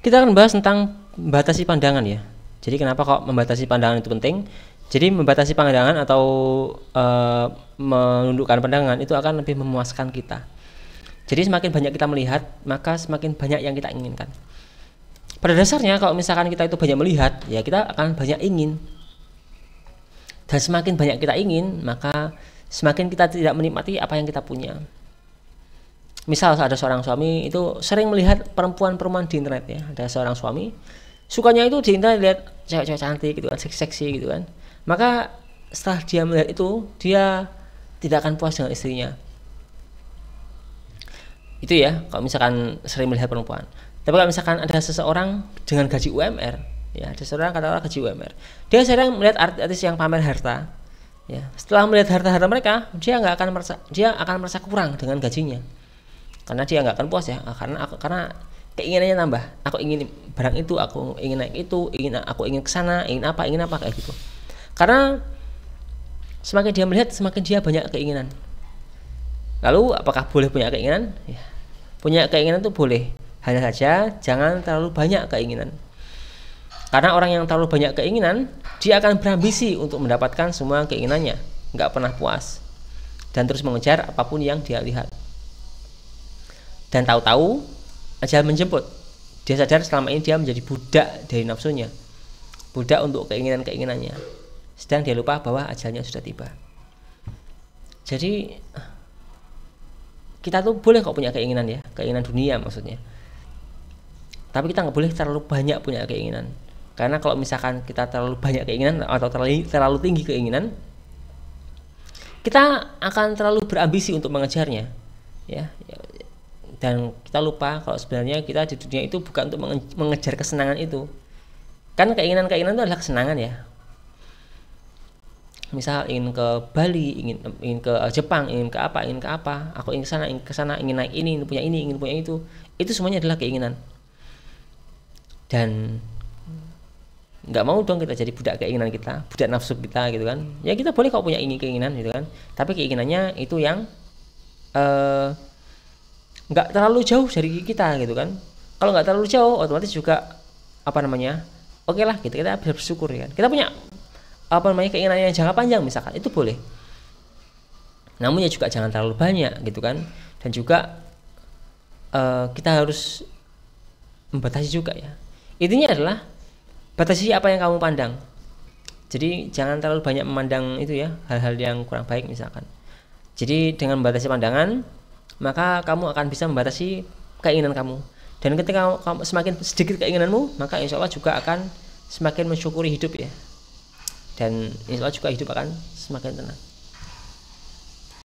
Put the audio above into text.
Kita akan bahas tentang membatasi pandangan ya. Jadi kenapa kok membatasi pandangan itu penting? Jadi membatasi pandangan atau menundukkan pandangan itu akan lebih memuaskan kita. Jadi semakin banyak kita melihat, maka semakin banyak yang kita inginkan. Pada dasarnya kalau misalkan kita itu banyak melihat, ya kita akan banyak ingin. Dan semakin banyak kita ingin, maka semakin kita tidak menikmati apa yang kita punya. Misal ada seorang suami itu sering melihat perempuan-perempuan di internet ya. Ada seorang suami sukanya itu di internet lihat cewek-cewek cantik gitu kan, seksi-seksi gitu kan. Maka setelah dia melihat itu, dia tidak akan puas dengan istrinya. Itu ya, kalau misalkan sering melihat perempuan. Tapi kalau misalkan ada seseorang dengan gaji UMR, ya ada seorang katakanlah gaji UMR, dia sering melihat artis yang pamer harta. Ya, setelah melihat harta-harta mereka, dia akan merasa kurang dengan gajinya. Karena dia nggak akan puas ya, karena keinginannya nambah. Aku ingin barang itu, aku ingin naik itu, aku ingin kesana, ingin apa kayak gitu. Karena semakin dia melihat, semakin dia banyak keinginan. Lalu apakah boleh punya keinginan? Ya, punya keinginan itu boleh, hanya saja jangan terlalu banyak keinginan. Karena orang yang terlalu banyak keinginan, dia akan berambisi untuk mendapatkan semua keinginannya, nggak pernah puas, dan terus mengejar apapun yang dia lihat. Dan tahu-tahu ajal menjemput. Dia sadar selama ini dia menjadi budak dari nafsunya, budak untuk keinginan-keinginannya. Sedang dia lupa bahwa ajalnya sudah tiba. Jadi kita tuh boleh kok punya keinginan ya, keinginan dunia maksudnya. Tapi kita nggak boleh terlalu banyak punya keinginan. Karena kalau misalkan kita terlalu banyak keinginan atau terlalu tinggi keinginan, kita akan terlalu berambisi untuk mengejarnya, ya. Dan kita lupa kalau sebenarnya kita di dunia itu bukan untuk mengejar kesenangan itu. Kan keinginan-keinginan itu adalah kesenangan ya. Misal ingin ke Bali, ingin ke Jepang, ingin ke apa, aku ingin ke sana, ingin naik ini, ingin punya itu semuanya adalah keinginan. Dan nggak mau dong kita jadi budak keinginan kita, budak nafsu kita gitu kan. Ya kita boleh kok punya keinginan gitu kan, tapi keinginannya itu yang nggak terlalu jauh dari kita gitu kan. Kalau nggak terlalu jauh, otomatis juga oke lah gitu, kita bersyukur ya kan. Kita punya keinginan yang jangka panjang misalkan, itu boleh. Namun ya juga jangan terlalu banyak gitu kan. Dan juga kita harus membatasi juga ya. Intinya adalah batasi apa yang kamu pandang. Jadi jangan terlalu banyak memandang itu ya, hal-hal yang kurang baik misalkan. Jadi dengan membatasi pandangan, maka kamu akan bisa membatasi keinginan kamu. Dan ketika kamu semakin sedikit keinginanmu, maka insya Allah juga akan semakin mensyukuri hidup ya. Dan insya Allah juga hidup akan semakin tenang.